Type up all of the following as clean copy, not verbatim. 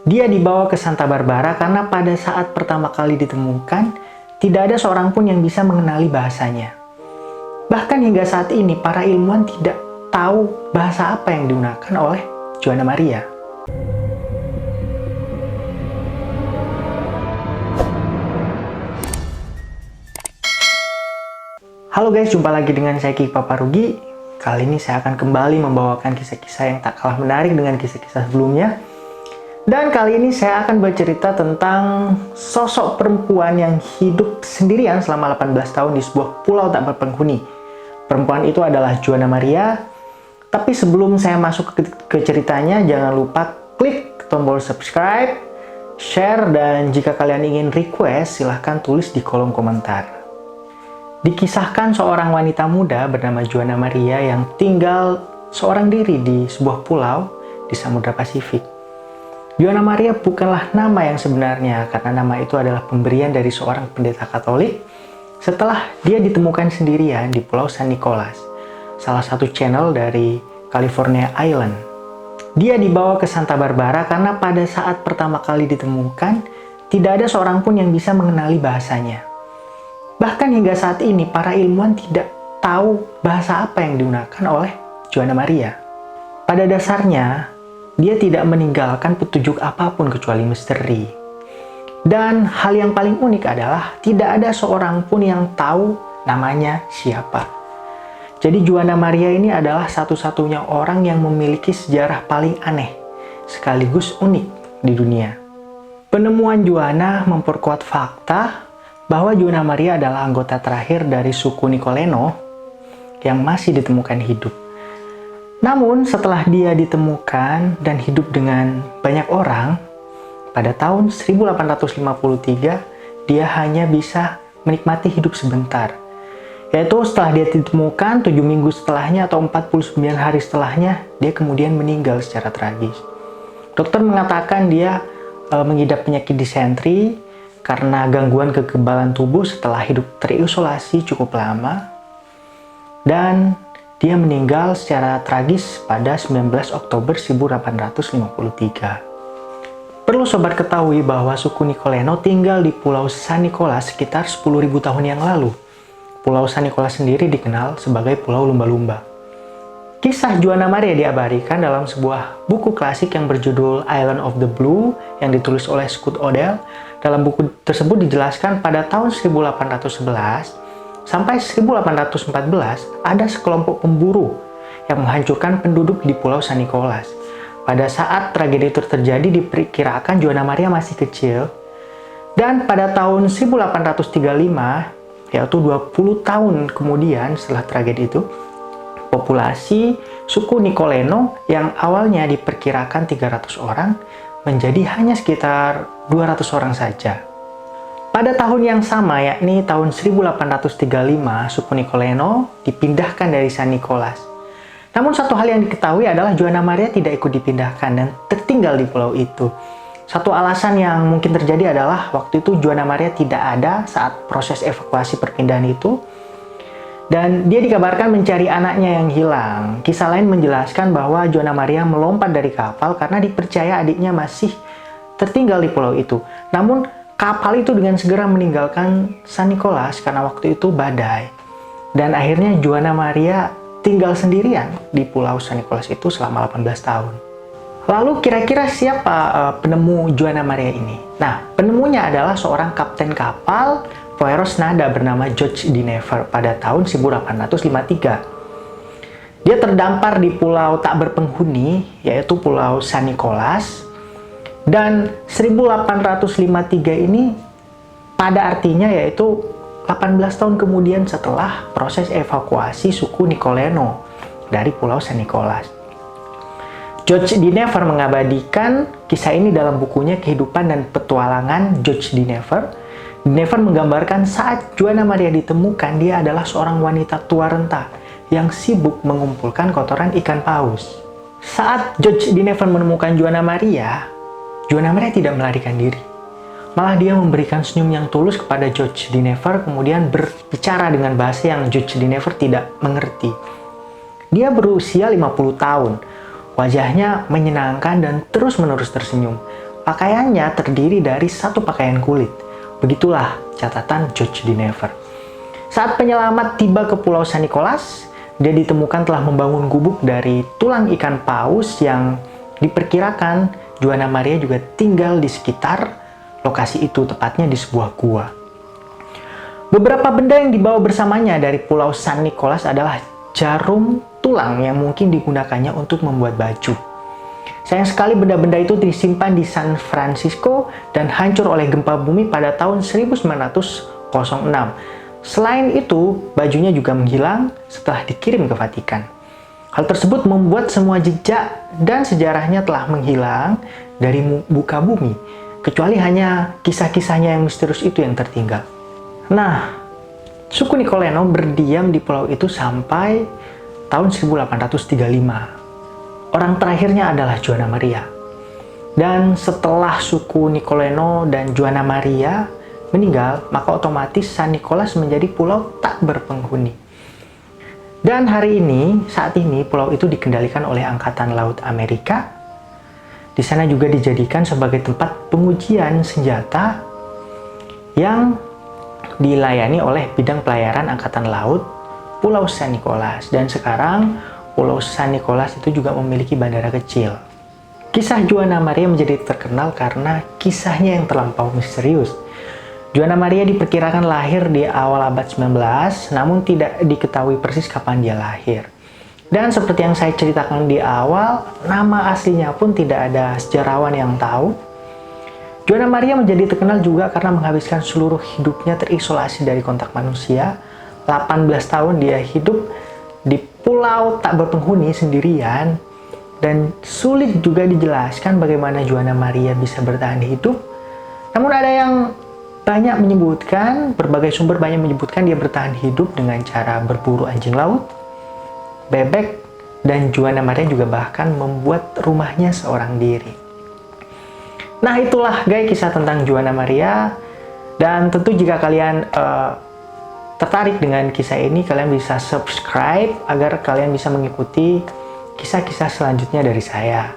Dia dibawa ke Santa Barbara karena pada saat pertama kali ditemukan, tidak ada seorang pun yang bisa mengenali bahasanya. Bahkan hingga saat ini, para ilmuwan tidak tahu bahasa apa yang digunakan oleh Joanna Maria. Halo guys, jumpa lagi dengan saya Ki Paparugi. Kali ini saya akan kembali membawakan kisah-kisah yang tak kalah menarik dengan kisah-kisah sebelumnya. Dan kali ini saya akan bercerita tentang sosok perempuan yang hidup sendirian selama 18 tahun di sebuah pulau tak berpenghuni. Perempuan itu adalah Joanna Maria. Tapi sebelum saya masuk ke ceritanya, jangan lupa klik tombol subscribe, share, dan jika kalian ingin request, silahkan tulis di kolom komentar. Dikisahkan seorang wanita muda bernama Joanna Maria yang tinggal seorang diri di sebuah pulau di Samudra Pasifik. Joanna Maria bukanlah nama yang sebenarnya, karena nama itu adalah pemberian dari seorang pendeta Katolik setelah dia ditemukan sendirian di Pulau San Nicolas, salah satu channel dari California Island. Dia dibawa ke Santa Barbara karena pada saat pertama kali ditemukan, tidak ada seorang pun yang bisa mengenali bahasanya. Bahkan hingga saat ini, para ilmuwan tidak tahu bahasa apa yang digunakan oleh Joanna Maria. Pada dasarnya, dia tidak meninggalkan petunjuk apapun kecuali misteri. Dan hal yang paling unik adalah tidak ada seorang pun yang tahu namanya siapa. Jadi Joanna Maria ini adalah satu-satunya orang yang memiliki sejarah paling aneh, sekaligus unik di dunia. Penemuan Joanna memperkuat fakta bahwa Joanna Maria adalah anggota terakhir dari suku Nicoleno yang masih ditemukan hidup. Namun setelah dia ditemukan dan hidup dengan banyak orang, pada tahun 1853 dia hanya bisa menikmati hidup sebentar. Yaitu setelah dia ditemukan 7 minggu setelahnya atau 49 hari setelahnya, dia kemudian meninggal secara tragis. Dokter mengatakan dia mengidap penyakit disentri karena gangguan kekebalan tubuh setelah hidup terisolasi cukup lama. Dan dia meninggal secara tragis pada 19 Oktober 1853. Perlu sobat ketahui bahwa suku Nicoleno tinggal di Pulau San Nicolas sekitar 10.000 tahun yang lalu. Pulau San Nicolas sendiri dikenal sebagai Pulau Lumba-Lumba. Kisah Joanna Maria diabadikan dalam sebuah buku klasik yang berjudul Island of the Blue yang ditulis oleh Scott Odell. Dalam buku tersebut dijelaskan pada tahun 1811 sampai 1814 ada sekelompok pemburu yang menghancurkan penduduk di Pulau San Nicolas. Pada saat tragedi itu terjadi, diperkirakan Joanna Maria masih kecil. Dan pada tahun 1835, yaitu 20 tahun kemudian setelah tragedi itu, populasi suku Nicoleno yang awalnya diperkirakan 300 orang menjadi hanya sekitar 200 orang saja. Pada tahun yang sama, yakni tahun 1835, suku Nicoleno dipindahkan dari San Nicolas. Namun satu hal yang diketahui adalah Joanna Maria tidak ikut dipindahkan dan tertinggal di pulau itu. Satu alasan yang mungkin terjadi adalah waktu itu Joanna Maria tidak ada saat proses evakuasi perpindahan itu. Dan dia dikabarkan mencari anaknya yang hilang. Kisah lain menjelaskan bahwa Joanna Maria melompat dari kapal karena dipercaya adiknya masih tertinggal di pulau itu. Namun kapal itu dengan segera meninggalkan San Nicolas karena waktu itu badai. Dan akhirnya Joanna Maria tinggal sendirian di Pulau San Nicolas itu selama 18 tahun. Lalu kira-kira siapa penemu Joanna Maria ini? Nah, penemunya adalah seorang kapten kapal Poeros Nada bernama George Dinever pada tahun 1853. Dia terdampar di pulau tak berpenghuni, yaitu Pulau San Nicolas. Dan 1853 ini pada artinya yaitu 18 tahun kemudian setelah proses evakuasi suku Nicoleno dari Pulau San Nicolas. George Dinever mengabadikan kisah ini dalam bukunya Kehidupan dan Petualangan George Dinever. Dinever menggambarkan saat Joanna Maria ditemukan, dia adalah seorang wanita tua renta yang sibuk mengumpulkan kotoran ikan paus. Saat George Dinever menemukan Joanna Maria tidak melarikan diri. Malah dia memberikan senyum yang tulus kepada George Dinever, kemudian berbicara dengan bahasa yang George Dinever tidak mengerti. Dia berusia 50 tahun. Wajahnya menyenangkan dan terus-menerus tersenyum. pakaiannya terdiri dari satu pakaian kulit. Begitulah catatan George de Never. Saat penyelamat tiba ke Pulau San Nicolas, dia ditemukan telah membangun gubuk dari tulang ikan paus yang diperkirakan Joanna Maria juga tinggal di sekitar lokasi itu, tepatnya di sebuah gua. Beberapa benda yang dibawa bersamanya dari Pulau San Nicolas adalah jarum tulang yang mungkin digunakannya untuk membuat baju. Sayang sekali benda-benda itu disimpan di San Francisco dan hancur oleh gempa bumi pada tahun 1906. Selain itu, bajunya juga menghilang setelah dikirim ke Vatikan. Hal tersebut membuat semua jejak dan sejarahnya telah menghilang dari muka bumi, kecuali hanya kisah-kisahnya yang misterius itu yang tertinggal. Nah, suku Nicoleno berdiam di pulau itu sampai tahun 1835. Orang terakhirnya adalah Joanna Maria. Dan setelah suku Nicoleno dan Joanna Maria meninggal, maka otomatis San Nicolas menjadi pulau tak berpenghuni. Dan saat ini pulau itu dikendalikan oleh Angkatan Laut Amerika. Di sana juga dijadikan sebagai tempat pengujian senjata yang dilayani oleh bidang pelayaran Angkatan Laut Pulau San Nicolas. Dan sekarang Pulau San Nicolas itu juga memiliki bandara kecil. Kisah Joanna Maria menjadi terkenal karena kisahnya yang terlampau misterius. Joanna Maria diperkirakan lahir di awal abad 19, namun tidak diketahui persis kapan dia lahir. Dan seperti yang saya ceritakan di awal, nama aslinya pun tidak ada sejarawan yang tahu. Joanna Maria menjadi terkenal juga karena menghabiskan seluruh hidupnya terisolasi dari kontak manusia. 18 tahun dia hidup di pulau tak berpenghuni sendirian, dan sulit juga dijelaskan bagaimana Joanna Maria bisa bertahan hidup. Namun ada yang banyak menyebutkan, berbagai sumber banyak menyebutkan dia bertahan hidup dengan cara berburu anjing laut, bebek, dan Joanna Maria juga bahkan membuat rumahnya seorang diri. Nah, itulah guys kisah tentang Joanna Maria. Dan tentu jika kalian tertarik dengan kisah ini, kalian bisa subscribe agar kalian bisa mengikuti kisah-kisah selanjutnya dari saya.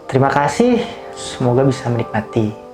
Terima kasih, semoga bisa menikmati.